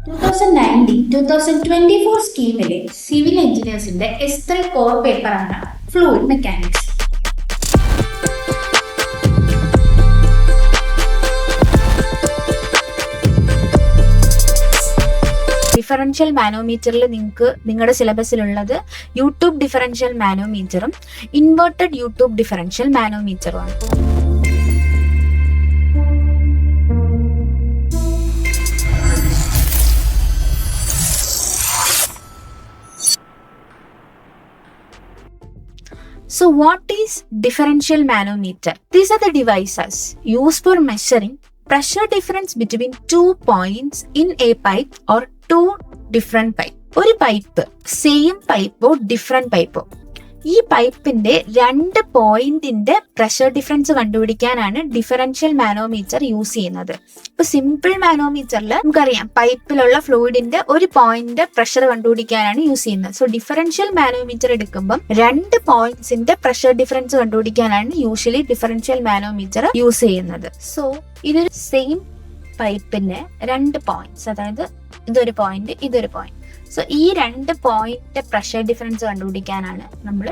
2019-2024 സ്കീമിലെ സിവിൽ എഞ്ചിനീയേഴ്സിന്റെ S3 core പേപ്പറാണ് ഫ്ലൂയിഡ് മെക്കാനിക്സ്. ഡിഫറൻഷ്യൽ മാനോമീറ്ററിൽ നിങ്ങൾക്ക് നിങ്ങളുടെ സിലബസിലുള്ളത് യൂട്യൂബ് ഡിഫറൻഷ്യൽ മാനോമീറ്ററും ഇൻവേർട്ടഡ് യൂട്യൂബ് ഡിഫറൻഷ്യൽ മാനോമീറ്ററുമാണ്. So what is differential manometer? These are the devices used for measuring pressure difference between 2 points in a pipe or two different pipe. ഒരു pipe same പൈപ്പോ different പൈപ്പോ, ഈ പൈപ്പിന്റെ 2 പോയിന്റിന്റെ pressure difference കണ്ടുപിടിക്കാനാണ് differential manometer use ചെയ്യുന്നത്. ഇപ്പൊ simple മാനോമീറ്ററിൽ നമുക്കറിയാം പൈപ്പിലുള്ള ഫ്ലൂയിഡിന്റെ ഒരു പോയിന്റ് പ്രഷർ കണ്ടുപിടിക്കാനാണ് യൂസ് ചെയ്യുന്നത്. സോ ഡിഫറൻഷ്യൽ മാനോമീറ്റർ എടുക്കുമ്പോൾ 2 പോയിന്റ്സിന്റെ പ്രഷർ ഡിഫറൻസ് കണ്ടുപിടിക്കാനാണ് യൂഷ്വലി ഡിഫറൻഷ്യൽ മാനോമീറ്റർ യൂസ് ചെയ്യുന്നത്. സോ ഇതൊരു സെയിം പൈപ്പിന്റെ 2 പോയിന്റ്സ്, അതായത് ഇതൊരു പോയിന്റ് ഇതൊരു പോയിന്റ്. സോ ഈ 2 പോയിന്റ് പ്രഷർ ഡിഫറൻസ് കണ്ടുപിടിക്കാനാണ് നമ്മൾ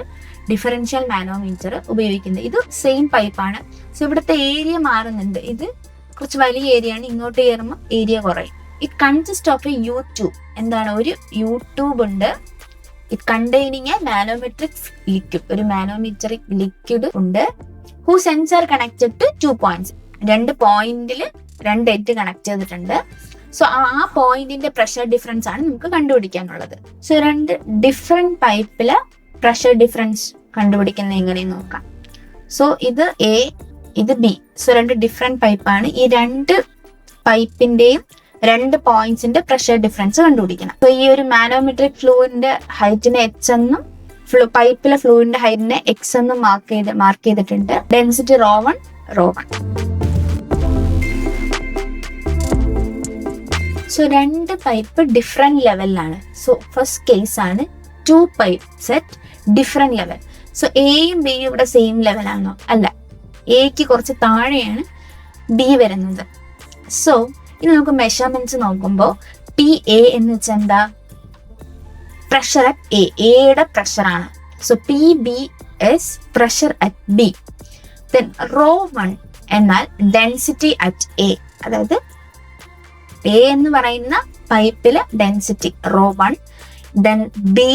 ഡിഫറൻഷ്യൽ മാനോമീറ്റർ ഉപയോഗിക്കുന്നത്. ഇത് സെയിം പൈപ്പാണ്. സോ ഇവിടുത്തെ ഏരിയ മാറുന്നുണ്ട്. ഇത് കുറച്ച് വലിയ ഏരിയ ആണ്, ഇങ്ങോട്ട് കയറുമ്പോൾ ഏരിയ കുറയും. It consist of a U-tube. എന്താണ്? ഒരു U-tube ഉണ്ട്. It containing a manometric liquid. ഒരു മാനോമെട്രിക് ലിക്വിഡ് ഉണ്ട്. Who sensor connected to 2 points. 2 പോയിന്റിൽ 2 എഡ്ജ് കണക്ട് ചെയ്തിട്ടുണ്ട്. സോ ആ പോയിന്റിന്റെ പ്രഷർ ഡിഫറൻസ് ആണ് നമുക്ക് കണ്ടുപിടിക്കാനുള്ളത്. സോ 2 ഡിഫറെന്റ് പൈപ്പിലെ പ്രഷർ ഡിഫറൻസ് കണ്ടുപിടിക്കുന്നത് എങ്ങനെയെന്ന് നോക്കാം. സോ ഇത് A, ഇത് B. So 2 different പൈപ്പാണ്. ഈ 2 പൈപ്പിന്റെയും 2 പോയിന്റ്സിന്റെ പ്രഷർ ഡിഫറൻസ് കണ്ടുപിടിക്കണം. സോ ഈ ഒരു മാനോമെട്രിക് ഫ്ലൂയിഡിന്റെ ഹൈറ്റിനെ H എന്നും പൈപ്പിലെ ഫ്ലൂയിഡിന്റെ ഹൈറ്റിനെ X എന്നും മാർക്ക് ചെയ്തിട്ടുണ്ട്. ഡെൻസിറ്റി ρ1, ρ1. സോ 2 പൈപ്പ് ഡിഫറെന്റ് ലെവലിലാണ്. സോ ഫസ്റ്റ് കേസ് ആണ് 2 pipe set different level. So എയും ബിയും ഇവിടെ സെയിം ലെവലാണോ? അല്ല, എക്ക് കുറച്ച് താഴെയാണ് ബി വരുന്നത്. സോ ഇനി നമുക്ക് മെഷർമെന്റ്സ് നോക്കുമ്പോൾ PA എന്ന് വെച്ചാൽ എന്താ? പ്രഷർ അറ്റ് എ, എയുടെ പ്രഷറാണ്. So PBS pressure at B. Then ρ1 എന്നാൽ ഡെൻസിറ്റി അറ്റ് എ, അതായത് എ എന്ന് പറയുന്ന പൈപ്പിലെ ഡെൻസിറ്റി ρ1. ദെൻ ബി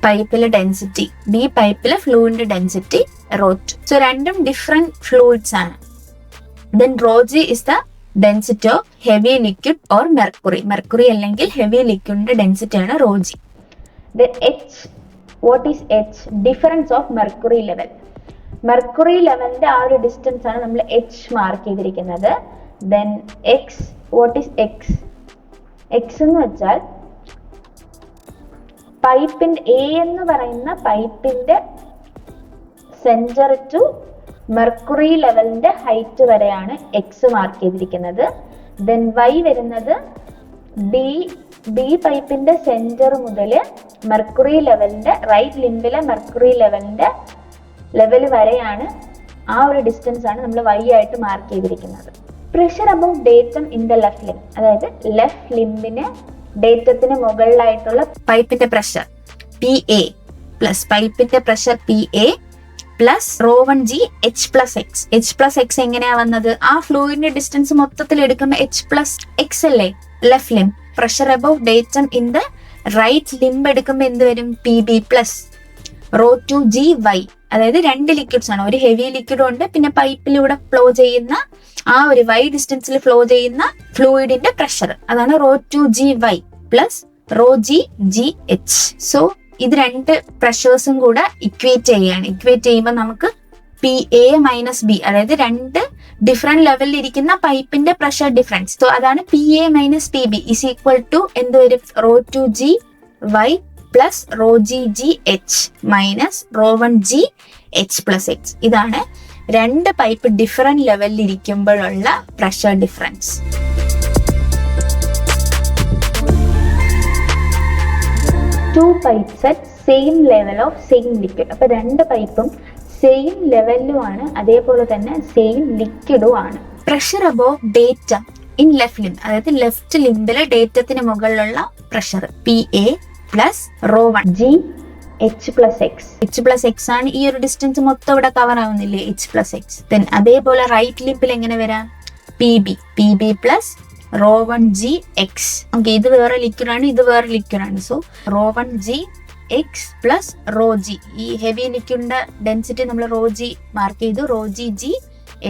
പൈപ്പിലെ ഡെൻസിറ്റി, ബി പൈപ്പിലെ ഫ്ലൂയിഡിന്റെ ഡെൻസിറ്റി ρ2. സോ രണ്ടും ഡിഫറെന്റ് ഫ്ലൂയിഡ്സ് ആണ്. Then ρg is the density of heavy liquid or mercury. Mercury അല്ലെങ്കിൽ ഹെവി ലിക്വിഡിന്റെ ഡെൻസിറ്റി ആണ് ρg. Then H, what is H? Difference of mercury level. Mercury ലെവലിന്റെ ആ ഒരു ഡിസ്റ്റൻസ് ആണ് നമ്മൾ H മാർക്ക് ചെയ്തിരിക്കുന്നത്. Then X, what is X? X എന്ന് വെച്ചാൽ പൈപ്പിന്റെ A എന്ന് പറയുന്ന പൈപ്പിന്റെ സെന്റർ ടു മെർക്കുറി ലെവലിന്റെ ഹൈറ്റ് വരെയാണ് X മാർക്ക് ചെയ്തിരിക്കുന്നത്. ദെൻ Y വരുന്നത് ബി പൈപ്പിന്റെ സെന്റർ മുതൽ മെർക്കുറി ലെവലിന്റെ റൈറ്റ് ലിംബിലെ മെർക്കുറി ലെവലിന്റെ ലെവൽ വരെയാണ്. ആ ഒരു ഡിസ്റ്റൻസ് ആണ് നമ്മൾ Y ആയിട്ട് മാർക്ക് ചെയ്തിരിക്കുന്നത്. Pressure above datum in the left limb, അതായത് ലെഫ്റ്റ് ലിംബിന് ഡേറ്റത്തിന് മുകളിലായിട്ടുള്ള പൈപ്പിന്റെ പ്രഷർ PA പ്ലസ് പൈപ്പിന്റെ pressure PA plus ρ1g H plus X. H plus X എങ്ങനെയാ വന്നത്? ആ ഫ്ലൂയിഡിന്റെ ഡിസ്റ്റൻസ് മൊത്തത്തിൽ എടുക്കുമ്പോൾ H പ്ലസ് X അല്ലേ left limb. Pressure above datum in the right limb എടുക്കുമ്പോൾ എന്ത് വരും? PB plus ρ2g Y. അതായത് 2 ലിക്വിഡ്സ് ആണ്, ഒരു ഹെവി ലിക്വിഡും ഉണ്ട്, പിന്നെ പൈപ്പിലൂടെ ഫ്ലോ ചെയ്യുന്ന ആ ഒരു Y ഡിസ്റ്റൻസിൽ ഫ്ലോ ചെയ്യുന്ന ഫ്ലൂയിഡിന്റെ പ്രഷർ, അതാണ് ρ2g Y plus ρg H. So ഇത് 2 പ്രഷേഴ്സും കൂടെ ഇക്വേറ്റ് ചെയ്യാണ്. ഇക്വേറ്റ് ചെയ്യുമ്പോൾ നമുക്ക് PA മൈനസ് B, അതായത് 2 ഡിഫറെന്റ് ലെവലിൽ ഇരിക്കുന്ന പൈപ്പിന്റെ പ്രഷർ ഡിഫറൻസ്. സോ അതാണ് PA minus PB is equal to എന്ത് വരും? ρ2g Y plus ρg H minus ρ1g H plus X. ഇതാണ് 2 പൈപ്പ് ഡിഫറെന്റ് ലെവലിൽ ഇരിക്കുമ്പോഴുള്ള pressure difference. Two pipe set same level of same liquid. അപ്പൊ 2 പൈപ്പും same ലെവലിലുമാണ്, അതേപോലെ തന്നെ സെയിം ലിക്വിഡും ആണ്. Pressure above datum in left limb, അതായത് ലെഫ്റ്റ് ലിംബിലെ ഡേറ്റത്തിന് മുകളിലുള്ള pressure PA plus ρ1 G H+X ആണ്. ഈ ഒരു ഡിസ്റ്റൻസ് മൊത്തം ഇവിടെ കവർ ആവുന്നില്ലേ, H+X. ദെൻ അതേപോലെ റൈറ്റ് ലിംബിൽ എങ്ങനെ വരാം, PB plus ρ1 G X. Okay, ഇത് വേറെ ലിക്വിഡ് ആണ്, ഇത് വേറെ ലിക്വിഡ് ആണ്. So ρ1 G X plus ρg. ഈ ഹെവി ലിക്വിഡിന്റെ ഡെൻസിറ്റി നമ്മൾ ρg മാർക്ക് ചെയ്തു, ρg G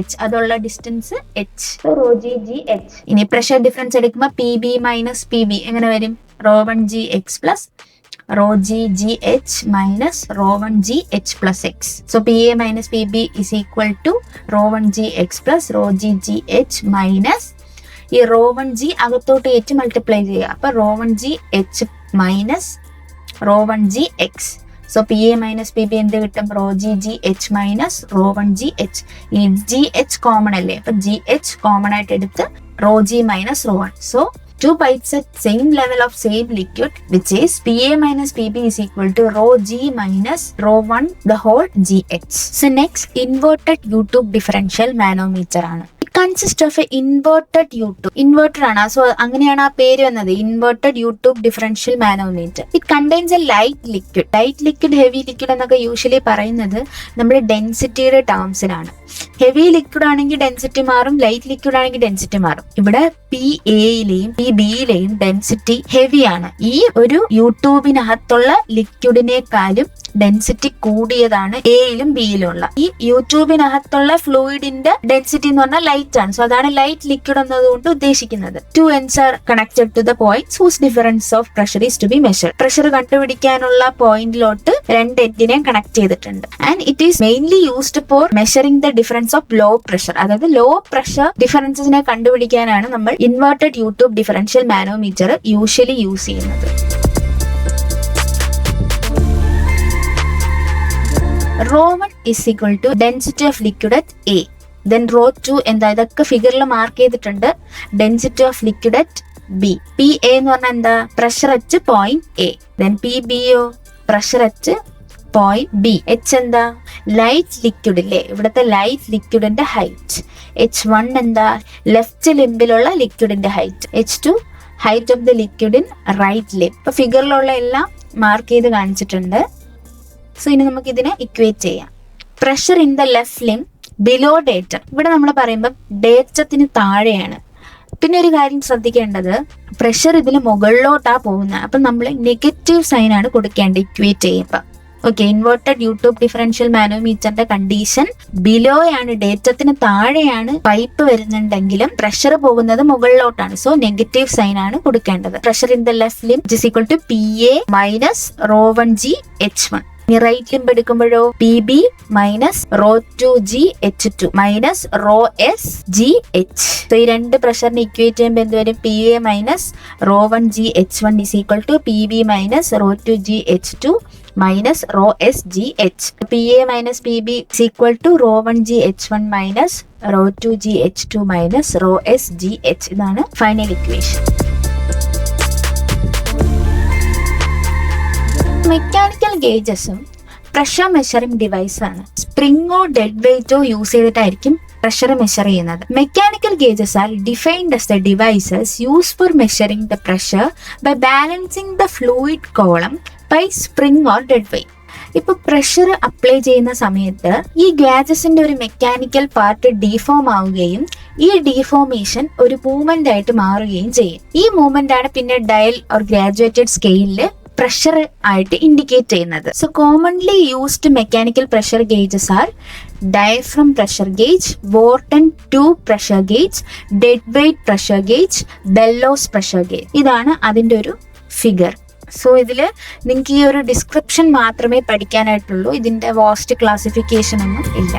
H, അതുള്ള ഡിസ്റ്റൻസ് H, ρg G H. ഇനി പ്രഷർ ഡിഫറൻസ് എടുക്കുമ്പോൾ PB മൈനസ് PB എങ്ങനെ വരും, ρ1 G X plus ρg G H minus ρ1 G H+X. So PA minus PB is equal to ρ1 G X plus ρg G H minus ഈ ρ1 G അകത്തോട്ട് H multiply ചെയ്യുക. അപ്പൊ ρ1 G H minus ρ1 G X. So PA minus PB എന്ത് കിട്ടും, ρg G H minus ρ1 G H. ഇനി G H common അല്ലേ, അപ്പൊ G H common ആയിട്ട് എടുത്ത് ρg minus ρ1. So two pipes at same level of same liquid, which is PA minus PB is equal to ρg minus ρ1 the whole GH. So next, inverted U-tube differential manometer ആണ്. It consists of a inverted U-tube. Inverted ആണ്, so അങ്ങനെയാണ് ആ പേര് വന്നത്, inverted U-tube differential manometer. It contains a light liquid. Light liquid, heavy liquid എന്നൊക്കെ usually പറയുന്നത് നമ്മുടെ ഡെൻസിറ്റിയുടെ ടേംസിലാണ്. Heavy liquid ആണെങ്കിൽ ഡെൻസിറ്റി മാറും, ലൈറ്റ് ലിക്വിഡ് ആണെങ്കിൽ ഡെൻസിറ്റി മാറും. ഇവിടെ PAയിലെയും PBയിലെയും ഡെൻസിറ്റി ഹെവി ആണ്. ഈ ഒരു യൂട്യൂബിനകത്തുള്ള ലിക്വിഡിനേക്കാളും ഡെൻസിറ്റി കൂടിയതാണ് എയിലും ബിയിലും ഉള്ള. ഈ യൂട്യൂബിനകത്തുള്ള ഫ്ലൂയിഡിന്റെ ഡെൻസിറ്റി എന്ന് പറഞ്ഞാൽ ലൈറ്റ് ആണ്. സോ അതാണ് ലൈറ്റ് ലിക്വിഡ് എന്നതുകൊണ്ട് ഉദ്ദേശിക്കുന്നത്. Two ends are connected to the points whose difference of pressure is to be measured. Pressure കണ്ടുപിടിക്കാനുള്ള പോയിന്റിലോട്ട് രണ്ട് എൻഡിനെയും കണക്ട് ചെയ്തിട്ടുണ്ട്. And it is mainly used for measuring the difference of low pressure. അതായത് low pressure ഡിഫറൻസിനെ കണ്ടുപിടിക്കാനാണ് നമ്മൾ inverted U tube differential manometer usually use ചെയ്യുന്നത്. ρ1 is equal to density of liquid at A. Then ρ2 എന്താ, ഇതൊക്കെ ഫിഗറിൽ മാർക്ക് ചെയ്തിട്ടുണ്ട്. Density of liquid at B. PA എന്ന് പറഞ്ഞാൽ എന്താ, pressure at point A. Then PBO pressure at point B. H എന്താ, light liquid ഇല്ലേ, ഇവിടുത്തെ ലൈറ്റ് ലിക്വിഡിന്റെ ഹൈറ്റ്. H1 എന്താ, ലെഫ്റ്റ് ലിംബിലുള്ള ലിക്വിഡിന്റെ height. H2 height of the liquid in right limb. ഇപ്പൊ ഫിഗറിലുള്ള എല്ലാം മാർക്ക് ചെയ്ത് കാണിച്ചിട്ടുണ്ട്. സോ ഇനി നമുക്ക് ഇതിനെ ഇക്വേറ്റ് ചെയ്യാം. Pressure in the left limb below datum. ഇവിടെ നമ്മൾ പറയുമ്പോൾ ഡേറ്റത്തിന് താഴെയാണ്. പിന്നെ ഒരു കാര്യം ശ്രദ്ധിക്കേണ്ടത്, പ്രഷർ ഇതിന് മുകളിലോട്ടാ പോകുന്നത്. അപ്പൊ നമ്മൾ നെഗറ്റീവ് സൈൻ ആണ് കൊടുക്കേണ്ടത് ഇക്വേറ്റ് ചെയ്യുമ്പോൾ. ഓക്കെ, ഇൻവെർട്ടഡ് യൂട്യൂബ് ഡിഫറൻഷ്യൽ മാനോമീറ്ററിന്റെ കണ്ടീഷൻ ബിലോ ആണ്, ഡേറ്റത്തിന് താഴെയാണ് പൈപ്പ് വരുന്നുണ്ടെങ്കിലും പ്രഷർ പോകുന്നത് മുകളിലോട്ടാണ്. സോ നെഗറ്റീവ് സൈൻ ആണ് കൊടുക്കേണ്ടത്. Pressure in the left limb is equal to PA minus ρ1 G H1. ഇനി റൈറ്റ് ലിംബ് എടുക്കുമ്പോഴോ PB minus ρ2 G H2 minus ρS G H. So ഈ രണ്ട് പ്രഷറിനെ ഇക്വേറ്റ് ചെയ്യുമ്പോൾ എന്ത് വരും, PA minus ρ1 G H1 is equal to PB minus ρ2 G H2 minus ρS G H. PA minus PB is equal to ρ1 G H1 minus ρ2 G H2 minus ρS G H. ഇതാണ് final equation. Mechanical ഗേജസും pressure measuring device ആണ്. സ്പ്രിങ്ങോ dead വെയിറ്റോ use ചെയ്തിട്ടായിരിക്കും pressure measure ചെയ്യുന്നത്. Mechanical gauges are defined as the devices use for measuring the pressure by balancing the fluid column by spring or dead weight. ഇപ്പൊ pressure apply ചെയ്യുന്ന സമയത്ത് ഈ ഗാജസിന്റെ ഒരു മെക്കാനിക്കൽ പാർട്ട് ഡീഫോം ആവുകയും ഈ ഡീഫോമേഷൻ ഒരു മൂവ്മെന്റ് ആയിട്ട് മാറുകയും ചെയ്യും. ഈ മൂവ്മെന്റ് ആണ് പിന്നെ ഡയൽ ഓർ ഗ്രാജുവേറ്റഡ് സ്കെയിലില് പ്രഷർ ആയിട്ട് ഇൻഡിക്കേറ്റ് ചെയ്യുന്നത്. So commonly used mechanical pressure gauges are diaphragm pressure gauge, Bourdon tube pressure gauge, dead weight pressure gauge, bellows pressure gauge. ഇതാണ് അതിന്റെ ഒരു ഫിഗർ. സോ ഇതില് നിങ്ങൾക്ക് ഈ ഒരു ഡിസ്ക്രിപ്ഷൻ മാത്രമേ പഠിക്കാനായിട്ടുള്ളൂ. ഇതിന്റെ വാസ്റ്റ് ക്ലാസിഫിക്കേഷൻ ഒന്നും ഇല്ല.